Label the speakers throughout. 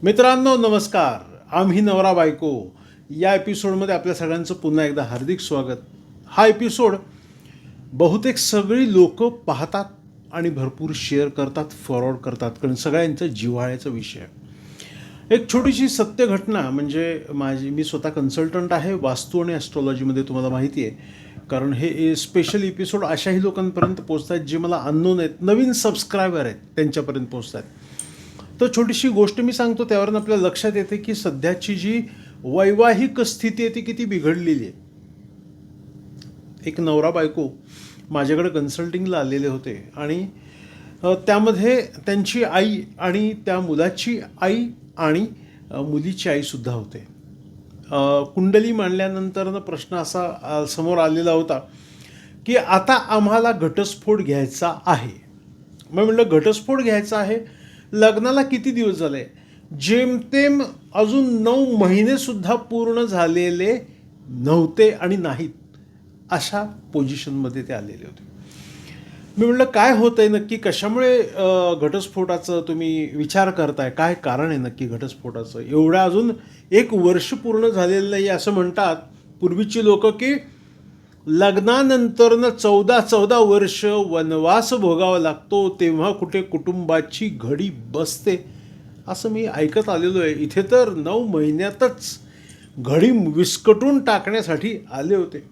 Speaker 1: मित्रांनो नमस्कार. आम्ही नवरा बायको या एपिसोडमध्ये आपल्या सगळ्यांचं पुन्हा एकदा हार्दिक स्वागत. हा एपिसोड बहुतेक सगळी लोक पाहतात आणि भरपूर शेअर करतात, फॉरवर्ड करतात, कारण सगळ्यांचा जिव्हाळ्याचा विषय आहे. एक छोटीशी सत्य घटना म्हणजे मी स्वतः कन्सल्टंट आहे वास्तू आणि ॲस्ट्रॉलॉजीमध्ये, तुम्हाला माहिती आहे. कारण हे स्पेशल एपिसोड अशाही लोकांपर्यंत पोचत आहेत जे मला अननोन आहेत, नवीन सबस्क्रायबर आहेत, त्यांच्यापर्यंत पोचत आहेत. तर छोटीशी गोष्ट मी सांगतो, त्यावरून आपल्या लक्षात येते की सध्याची जी वैवाहिक स्थिती आहे ती किती बिघडलेली आहे. एक नवरा बायको माझ्याकडे कन्सल्टिंगला आलेले होते आणि त्यामध्ये त्यांची आई आणि त्या मुलाची आई आणि मुलीची आईसुद्धा होते. कुंडली मांडल्यानंतर प्रश्न असा समोर आलेला होता की आता आम्हाला घटस्फोट घ्यायचा आहे. मग म्हटलं घटस्फोट घ्यायचा आहे, लग्नाला किती दिवस झाले? जेमतेम अजून 9 महिनेसुद्धा पूर्ण झालेले नव्हते आणि नाहीत, अशा पोझिशनमध्ये ते आलेले होते. मी म्हटलं काय होतं आहे नक्की, कशामुळे घटस्फोटाचं तुम्ही विचार करताय, काय कारण आहे नक्की घटस्फोटाचं? एवढं अजून 1 वर्ष पूर्ण झालेलं नाही असं म्हणतात पूर्वीची लोक की लग्नानंतरनं 14 वर्ष वनवास भोगावा लागतो, तेव्हा कुठे कुटुंबाची घडी बसते, असं मी ऐकत आलेलो आहे. इथे तर 9 महिन्यातच घडी विस्कटून टाकण्यासाठी आले होते.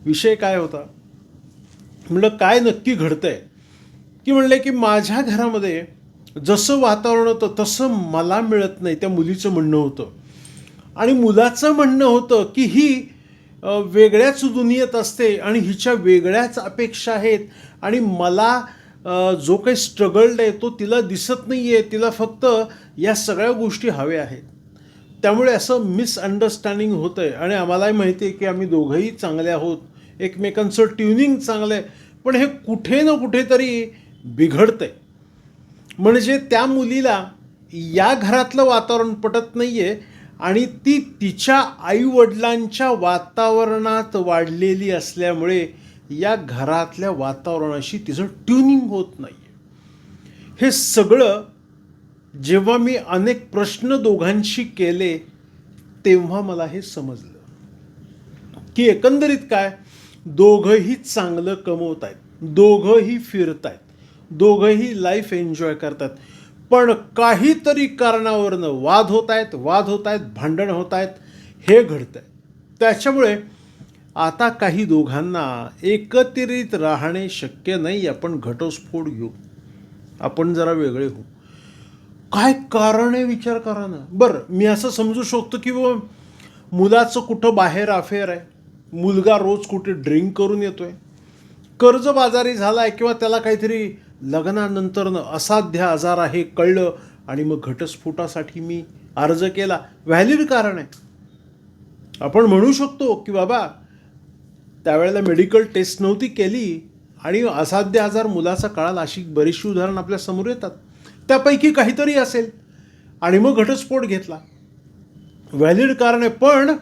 Speaker 1: विषय काय होता, म्हणलं काय नक्की घडतंय? की म्हणले की माझ्या घरामध्ये जसं वातावरण होतं तसं मला मिळत नाही, त्या मुलीचं म्हणणं होतं. आणि मुलाचं म्हणणं होतं की ही वेगळ्याच दुनियेत असते आणि हिच्या वेगळ्याच अपेक्षा आहेत आणि मला जो काही स्ट्रगल्ड आहे तो तिला दिसत नाही आहे, तिला फक्त या सगळ्या गोष्टी हव्या आहेत. त्यामुळे असं मिसअंडरस्टँडिंग होतं आहे. आणि आम्हालाही माहिती आहे की आम्ही दोघंही चांगले आहोत, एकमेकांचं ट्युनिंग चांगलं आहे, पण हे कुठे ना कुठेतरी बिघडतं आहे. म्हणजे त्या मुलीला या घरातलं वातावरण पटत नाही आहे आणि ती तिच्या आईवडिलांच्या वातावरणात वाढलेली असल्यामुळे या घरातल्या वातावरणाशी तिचं ट्युनिंग होत नाही आहे. हे सगळं जेव्हा मी अनेक प्रश्न दोघांशी केले तेव्हा मला हे समजलं की एकंदरीत काय, दोघंही चांगलं कमवत आहेत, दोघंही फिरत आहेत, दोघंही लाईफ एन्जॉय करतात, पण काहीतरी कारणावरनं वाद होत आहेत, भांडण होत आहेत, हे घडतं आहे. त्याच्यामुळे आता काही दोघांना एकत्रित राहणे शक्य नाही. आपण घटस्फोट घेऊ, आपण जरा वेगळे होऊ. काय कारण आहे विचार करा ना. बरं, मी असं समजू शकतो की मुलाचं कुठं बाहेर अफेअर आहे, मुलगा रोज कुठे ड्रिंक करून येतोय, कर्जबाजारी झाला आहे, किंवा त्याला काहीतरी लग्नानंतरनं असाध्य आजार आहे कळलं आणि मग घटस्फोटासाठी मी अर्ज केला. व्हॅलिड कारण आहे. आपण म्हणू शकतो की बाबा त्यावेळेला मेडिकल टेस्ट नव्हती केली आणि असाध्य आजार मुलाचा कळाला, अशी बरीचशी उदाहरणं आपल्या समोर येतात. त्यापैकी काहीतरी असेल आणि मग घटस्फोट घेतला, व्हॅलिड कारण आहे. पण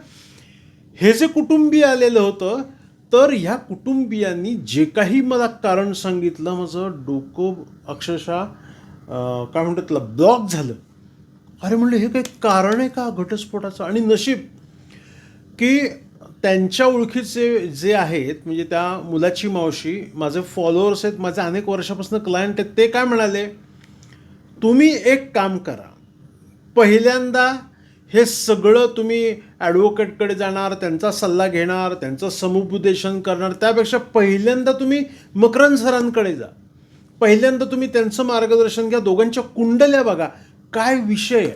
Speaker 1: हे जे कुटुंबीय आलेलं होतं, तर ह्या कुटुंबियांनी जे काही मला कारण सांगितलं, माझं डोकं अक्षरशः काय म्हणतात त्याला ब्लॉक झालं. अरे म्हणलं हे काही कारण आहे का घटस्फोटाचं? आणि नशीब की त्यांच्या ओळखीचे जे आहेत, म्हणजे त्या मुलाची मावशी माझे फॉलोअर्स आहेत, माझे अनेक वर्षापासून क्लायंट आहेत, ते काय म्हणाले, तुम्ही एक काम करा, पहिल्यांदा हे सगळं तुम्ही ॲडव्होकेटकडे जाणार, त्यांचा सल्ला घेणार, त्यांचं समुपदेशन करणार, त्यापेक्षा पहिल्यांदा तुम्ही मकरंद सरांकडे जा, पहिल्यांदा तुम्ही त्यांचं मार्गदर्शन घ्या, दोघांच्या कुंडल्या बघा काय विषय आहे.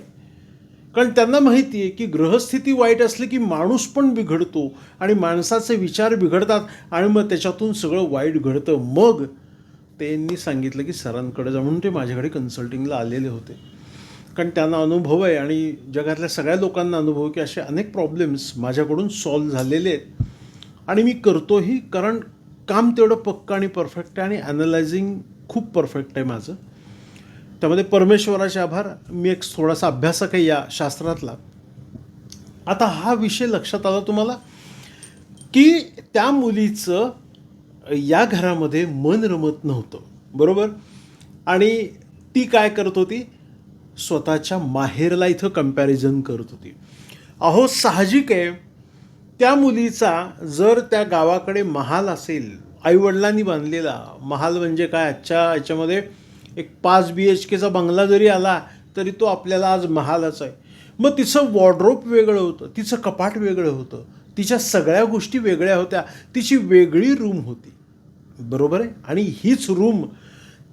Speaker 1: कारण त्यांना माहिती आहे की ग्रहस्थिती वाईट असली की माणूस पण बिघडतो आणि माणसाचे विचार बिघडतात आणि मग त्याच्यातून सगळं वाईट घडतं. मग त्यांनी सांगितलं की सरांकडे जा, म्हणून ते माझ्याकडे कन्सल्टिंगला आलेले होते. कारण त्यांना अनुभव आहे आणि जगातल्या सगळ्या लोकांना अनुभव की असे अनेक प्रॉब्लेम्स माझ्याकडून सॉल्व्ह झालेले आहेत आणि मी करतोही, कारण काम तेवढं पक्कं आणि परफेक्ट आहे आणि ॲनालायझिंग खूप परफेक्ट आहे माझं. त्यामध्ये परमेश्वराचे आभार. मी एक थोडासा अभ्यासक आहे या शास्त्रातला. आता हा विषय लक्षात आला तुम्हाला की त्या मुलीचं या घरामध्ये मन रमत नव्हतं, बरोबर. आणि ती काय करत होती, स्वतःच्या माहेरला इथं कंपॅरिझन करत होती. अहो साहजिक आहे, त्या मुलीचा जर त्या गावाकडे महाल असेल, आईवडिलांनी बांधलेला महाल, म्हणजे काय आजच्या याच्यामध्ये एक 5 BHKचा बंगला जरी आला तरी तो आपल्याला आज महालच आहे. मग तिचं वॉर्डरोब वेगळं होतं, तिचं कपाट वेगळं होतं, तिच्या सगळ्या गोष्टी वेगळ्या होत्या, तिची वेगळी रूम होती, बरोबर आहे. आणि हीच रूम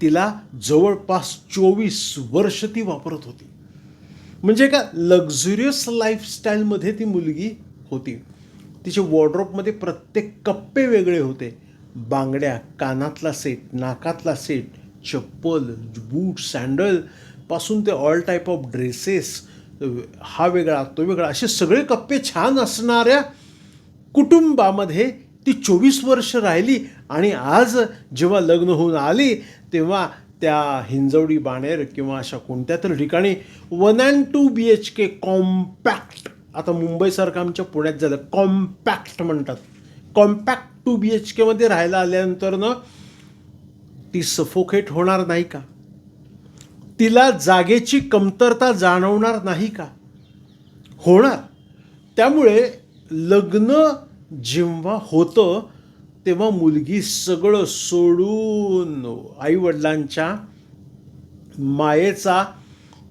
Speaker 1: तिला जवळपास 24 वर्ष ती वापरत होती. म्हणजे का लक्झुरियस लाईफस्टाईलमध्ये ती मुलगी होती. तिच्या वॉर्डरोबमध्ये प्रत्येक कप्पे वेगळे होते, बांगड्या, कानातला सेट, नाकातला सेट, चप्पल, बूट, सँडल पासून ते ऑल टाईप ऑफ ड्रेसेस, हा वेगळा तो वेगळा, असे सगळे कप्पे छान असणाऱ्या कुटुंबामध्ये ती 24 वर्ष राहिली. आणि आज जेव्हा लग्न होऊन आली तेव्हा त्या हिंजवडी बाणेर किंवा अशा कोणत्या तरी ठिकाणी 1 and 2 BHK कॉम्पॅक्ट, आता मुंबईसारखं आमच्या पुण्यात झालं, कॉम्पॅक्ट म्हणतात, कॉम्पॅक्ट 2 BHKमध्ये राहायला आल्यानंतर ना ती सफोकेट होणार नाही का? तिला जागेची कमतरता जाणवणार नाही का? होणार. त्यामुळे लग्न जेव्हा होतं तेव्हा मुलगी सगळं सोडून आईवडिलांच्या मायेचा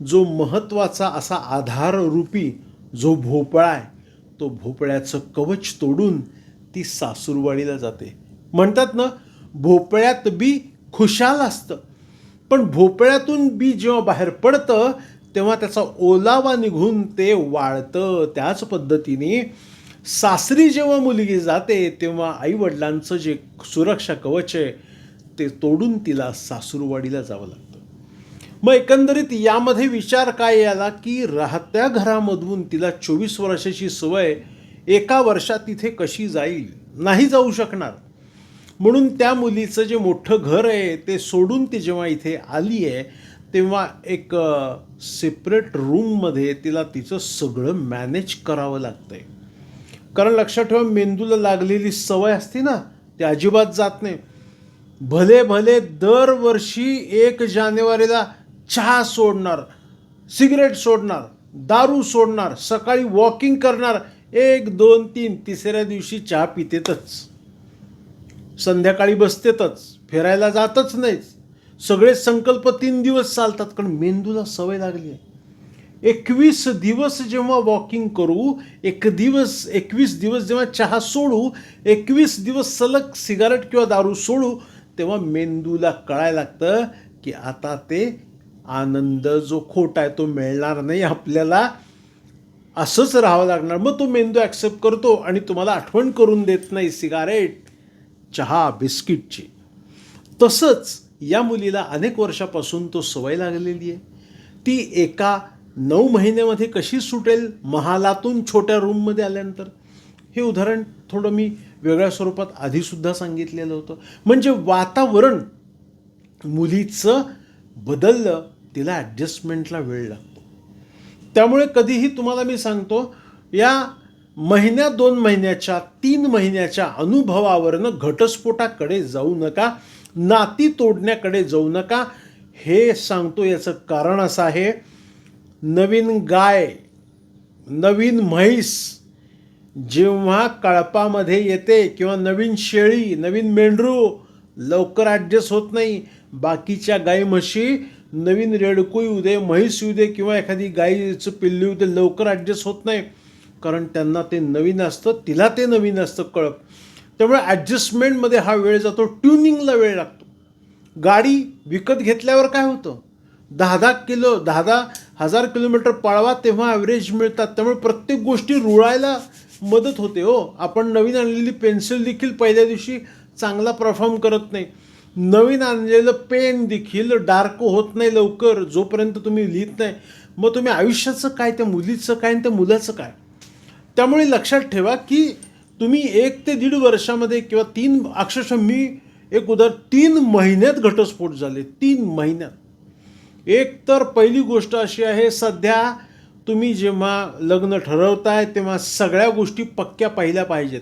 Speaker 1: जो महत्त्वाचा असा आधाररूपी जो भोपळा आहे, तो भोपळ्याचं कवच तोडून ती सासूरवाडीला जाते. म्हणतात ना, भोपळ्यात बी खुशाल असतं, पण भोपळ्यातून बी जेव्हा बाहेर पडतं तेव्हा त्याचा ओलावा निघून ते वाळतं. त्याच पद्धतीने सासरी जेव्हा मुलगी जाते तेव्हा आईवडिलांचं जे सुरक्षा कवच आहे ते तोडून तिला सासूरवाडीला जावं लागतं. मग एकंदरीत यामध्ये विचार काय आला की राहत्या घरामधून तिला 24 वर्षाची सवय एका वर्षात तिथे कशी जाईल? नाही जाऊ शकणार. म्हणून त्या मुलीचं जे मोठं घर आहे ते सोडून ती जेव्हा इथे आली आहे तेव्हा एक सेपरेट रूममध्ये तिला तिचं सगळं मॅनेज करावं लागतं आहे. कारण लक्षात ठेवा, मेंदूला लागलेली सवय असते ना, ती अजिबात जात नाही. भले भले दरवर्षी 1 जानेवारीला चहा सोडणार, सिगरेट सोडणार, दारू सोडणार, सकाळी वॉकिंग करणार, 1, 2, 3, तिसऱ्या दिवशी चहा पितेतच, संध्याकाळी बसतेतच, फिरायला जातच नाहीच. सगळे संकल्प 3 दिवस चालतात, कारण मेंदूला सवय लागली आहे. 21 दिवस जेव्हा वॉकिंग करू, 21 दिवस जेव्हा चहा सोडू, 21 दिवस सलग सिगारेट किंवा दारू सोडू, तेव्हा मेंदूला कळायला लागतं की आता ते आनंद जो खोटा आहे तो मिळणार नाही, आपल्याला असंच राहावं लागणार. मग तो मेंदू ॲक्सेप्ट करतो आणि तुम्हाला आठवण करून देत नाही सिगारेट, चहा, बिस्किटची. तसंच या मुलीला अनेक वर्षापासून तो सवय लागलेली आहे. ती एका 9 महिन्यामध्ये कशी सुटेल महालातून छोट्या रूममध्ये आल्यानंतर? हे उदाहरण थोडं मी वेगळ्या स्वरूपात आधीसुद्धा सांगितलेलं होतं. म्हणजे वातावरण मुलीचं बदललं, तिला ॲडजस्टमेंटला वेळ लागतो. त्यामुळे कधीही तुम्हाला मी सांगतो, या महिन्या 2 महिन्याच्या 3 महिन्याच्या अनुभवावरनं घटस्फोटाकडे जाऊ नका, नाती तोडण्याकडे जाऊ नका. हे सांगतो याचं कारण असं आहे, नवीन गाय, नवीन म्हैस जेव्हा कळपामध्ये येते किंवा नवीन शेळी, नवीन मेंढरू लवकर ॲडजस्ट होत नाही. बाकीच्या गाई म्हशी नवीन रेडकू येऊ दे, म्हैस येऊ दे किंवा एखादी गाईचं पिल्लू येऊ दे, लवकर ॲडजस्ट होत नाही, कारण त्यांना ते नवीन असतं, तिला ते नवीन असतं कळप. त्यामुळे ॲडजस्टमेंटमध्ये हा वेळ जातो, ट्युनिंगला वेळ लागतो. गाडी विकत घेतल्यावर काय होतं, 10,000 किलोमीटर पळवा तेव्हा ॲव्हरेज मिळतात. त्यामुळे प्रत्येक गोष्टी रुळायला मदत होते हो. आपण नवीन आणलेली पेन्सिल देखील पहिल्या दिवशी चांगला परफॉर्म करत नाही. नवीन आणलेलं पेन देखील डार्क होत नाही लवकर जोपर्यंत तुम्ही लिहित नाही. मग तुम्ही आयुष्याचं काय, त्या मुलीचं काय आणि त्या मुलाचं काय? त्यामुळे लक्षात ठेवा की तुम्ही 1 ते 1.5 वर्षामध्ये किंवा 3, अक्षरशः मी एक 3 महिन्यात घटस्फोट झाले, 3 महिन्यात. एक तर पहिली गोष्ट अशी आहे, सध्या तुम्ही जेव्हा लग्न ठरवताय तेव्हा सगळ्या गोष्टी पक्क्या पाहिल्या पाहिजेत.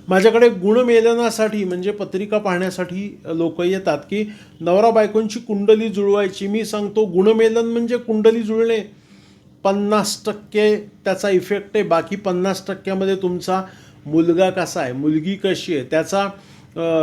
Speaker 1: माझ्याकडे गुणमेलनासाठी म्हणजे पत्रिका पाहण्यासाठी लोक येतात की नवरा बायकोंची कुंडली जुळवायची. मी सांगतो गुणमेलन म्हणजे कुंडली जुळणे 50% त्याचा इफेक्ट आहे. बाकी 50%मध्ये तुमचा मुलगा कसा आहे, मुलगी कशी आहे, त्याचा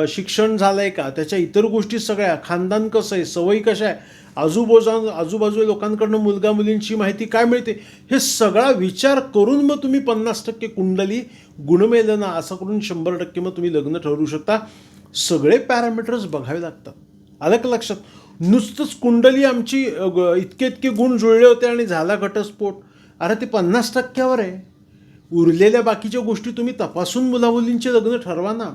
Speaker 1: शिक्षण झालं आहे का, त्याच्या इतर गोष्टी सगळ्या, खानदान कसं आहे, सवयी कशा आहे, आजूबाजू लोकांकडनं मुलगा मुलींची माहिती काय मिळते, हे सगळा विचार करून मग तुम्ही 50% कुंडली गुणमेलना असं करून 100% मग तुम्ही लग्न ठरवू शकता. सगळे पॅरामीटर्स बघावे लागतात. आलं का लक्षात? नुसतंच कुंडली आमची इतके गुण जुळले होते आणि झाला घटस्फोट, अरे ते 50%वर आहे. उरलेल्या बाकीच्या गोष्टी तुम्ही तपासून मुलामुलींचे लग्न ठरवा ना.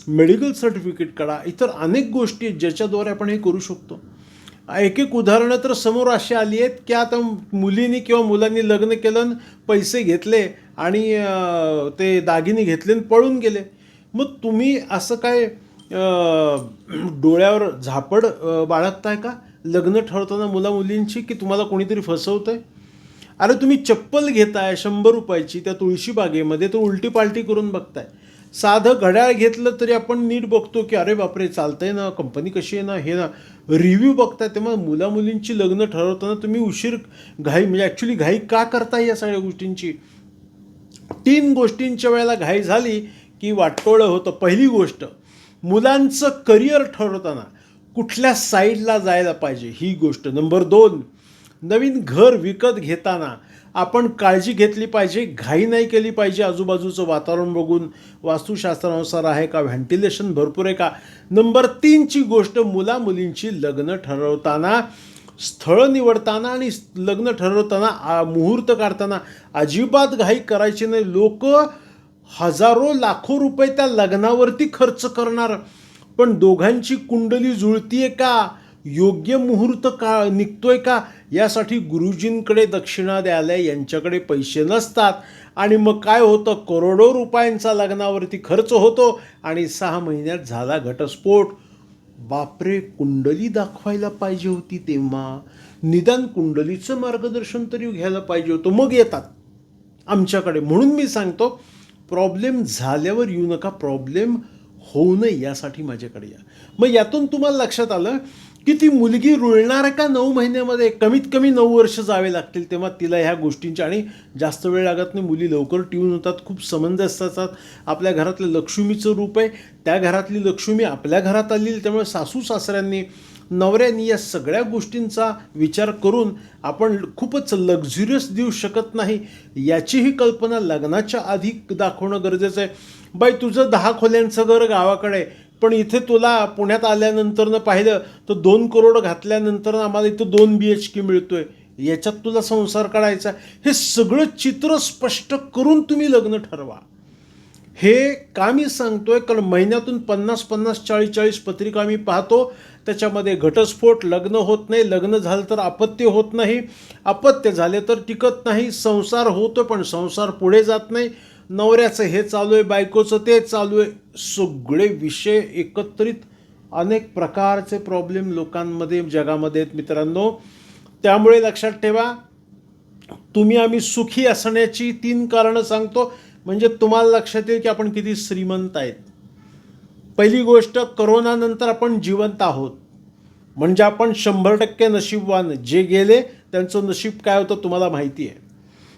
Speaker 1: मेडिकल सर्टिफिकेट काढा, इतर अनेक गोष्टी आहेत ज्याच्याद्वारे आपण हे करू शकतो. एक उदाहरणं तर समोर अशी आली आहेत की आता मुलींनी किंवा मुलांनी लग्न केलं, पैसे घेतले आणि ते दागिने घेतले आणि पळून गेले. मग तुम्ही असं काय डोळ्यावर झापड बाळगताय का लग्न ठरवताना मुलामुलींची, की तुम्हाला कोणीतरी फसवतंय? अरे तुम्ही चप्पल घेताय 100 रुपयाची त्या तुळशी बागेमध्ये, तर उलटी पालटी करून बघताय. साधं घड्याळ घेतलं तरी आपण नीट बघतो की अरे बापरे चालतंय ना, कंपनी कशी आहे ना, हे ना, रिव्ह्यू बघताय. तेव्हा मुलामुलींची लग्न ठरवताना तुम्ही घाई म्हणजे ॲक्च्युली घाई का करताय या सगळ्या गोष्टींची? 3 गोष्टींच्या वेळेला घाई झाली की वाटोळं होतं. पहिली गोष्ट, मुलांचं करिअर ठरवताना कुठल्या साईडला जायला पाहिजे ही गोष्ट. नंबर 2, नवीन घर विकत घेताना आपण काळजी घेतली पाहिजे, घाई नाही केली पाहिजे. आजूबाजूचं वातावरण बघून वास्तुशास्त्रानुसार आहे का, व्हेंटिलेशन भरपूर आहे का. नंबर 3ची गोष्ट, मुलामुलींची लग्न ठरवताना, स्थळ निवडताना आणि लग्न ठरवताना, मुहूर्त काढताना अजिबात घाई करायची नाही. लोक हजारो लाखो रुपये त्या लग्नावरती खर्च करणार, पण दोघांची कुंडली जुळतीये का, योग्य मुहूर्त का निघतोय का, यासाठी गुरुजींकडे दक्षिणा द्यायला यांच्याकडे पैसे नसतात. आणि मग काय होतं, करोडो रुपयांचा लग्नावरती खर्च होतो आणि 6 महिन्यात झाला घटस्फोट. बापरे, कुंडली दाखवायला पाहिजे होती तेव्हा, निदान कुंडलीचं मार्गदर्शन तरी घ्यायला पाहिजे होतं. मग येतात आमच्याकडे. म्हणून मी सांगतो, प्रॉब्लेम झाल्यावर येऊ नका, प्रॉब्लेम होऊ नये यासाठी माझ्याकडे या. मग यातून तुम्हाला लक्षात आलं की ती मुलगी रुळणार का 9 महिन्यामध्ये? कमीत कमी 9 वर्ष जावे लागतील, तेव्हा तिला ह्या गोष्टींची, आणि जास्त वेळ लागत नाही. मुली लवकर ट्यून होतात, खूप समंजस असतात. आपल्या घरातलं लक्ष्मीचं रूप आहे, त्या घरातली लक्ष्मी आपल्या घरात आली. त्यामुळे सासू सासऱ्यांनी, नवऱ्यांनी या सगळ्या गोष्टींचा विचार करून आपण खूपच लक्झुरियस देऊ शकत नाही याचीही कल्पना लग्नाच्या आधी दाखवणं गरजेचं आहे. बाई, तुझं 10 खोल्यांचं घर गावाकडे आहे, पण इथे तुला पुण्यात आल्यानंतर पाहिलं तर 2 करोड घातल्यानंतर आम्हाला इथं 2 BHK मिळतोय, याच्यात तुला संसार काढायचा. हे सगळं चित्र स्पष्ट करून तुम्ही लग्न ठरवा. हे का मी सांगतोय, कारण महिन्यातून 50-50, 40-40 पत्रिका मी पाहतो. त्याच्यामध्ये घटस्फोट, लग्न होत नाही, लग्न झालं तर अपत्य होत नाही, अपत्य झाले तर टिकत नाही, संसार होतो पण संसार पुढे जात नाही, नवऱ्याचं हे चालू आहे, बायकोचं ते चालू आहे. सगळे विषय एकत्रित अनेक प्रकारचे प्रॉब्लेम लोकांमध्ये, जगामध्ये आहेत मित्रांनो. त्यामुळे लक्षात ठेवा, तुम्ही आम्ही सुखी असण्याची 3 कारणं सांगतो, म्हणजे तुम्हाला लक्षात येईल की आपण किती श्रीमंत आहेत. पहिली गोष्ट, करोनानंतर आपण जिवंत आहोत, म्हणजे आपण 100% नशीबवान. जे गेले त्यांचं नशीब काय होतं तुम्हाला माहिती आहे,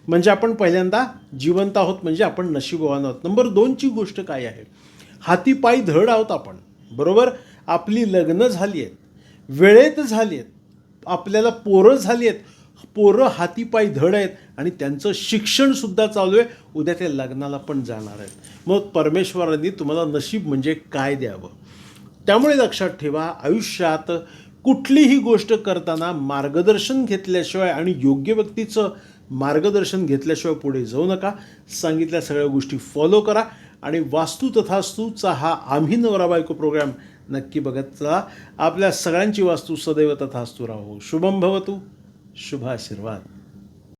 Speaker 1: म्हणजे आपण पहिल्यांदा जिवंत आहोत, म्हणजे आपण नशीबवान आहोत. नंबर 2ची गोष्ट काय आहे, हातीपायी धड आहोत आपण, बरोबर. आपली लग्न झाली आहेत, वेळेत झाली आहेत, आपल्याला पोरं झाली आहेत, पोरं हातीपायी धड आहेत आणि त्यांचं शिक्षणसुद्धा चालू आहे, उद्या ते लग्नाला पण जाणार आहेत. मग परमेश्वरांनी तुम्हाला नशीब म्हणजे काय द्यावं. त्यामुळे लक्षात ठेवा, आयुष्यात कुठलीही गोष्ट करताना मार्गदर्शन घेतल्याशिवाय आणि योग्य व्यक्तीचं मार्गदर्शन घेतल्याशिवाय पुढे जाऊ नका. सांगितल्या सगळ्या गोष्टी फॉलो करा आणि वास्तू तथास्तूचा हा आम्ही नवरा बायको प्रोग्राम नक्की बघत चला. आपल्या सगळ्यांची वास्तू सदैव तथास्तू राहो. शुभम भवतु. शुभ आशीर्वाद.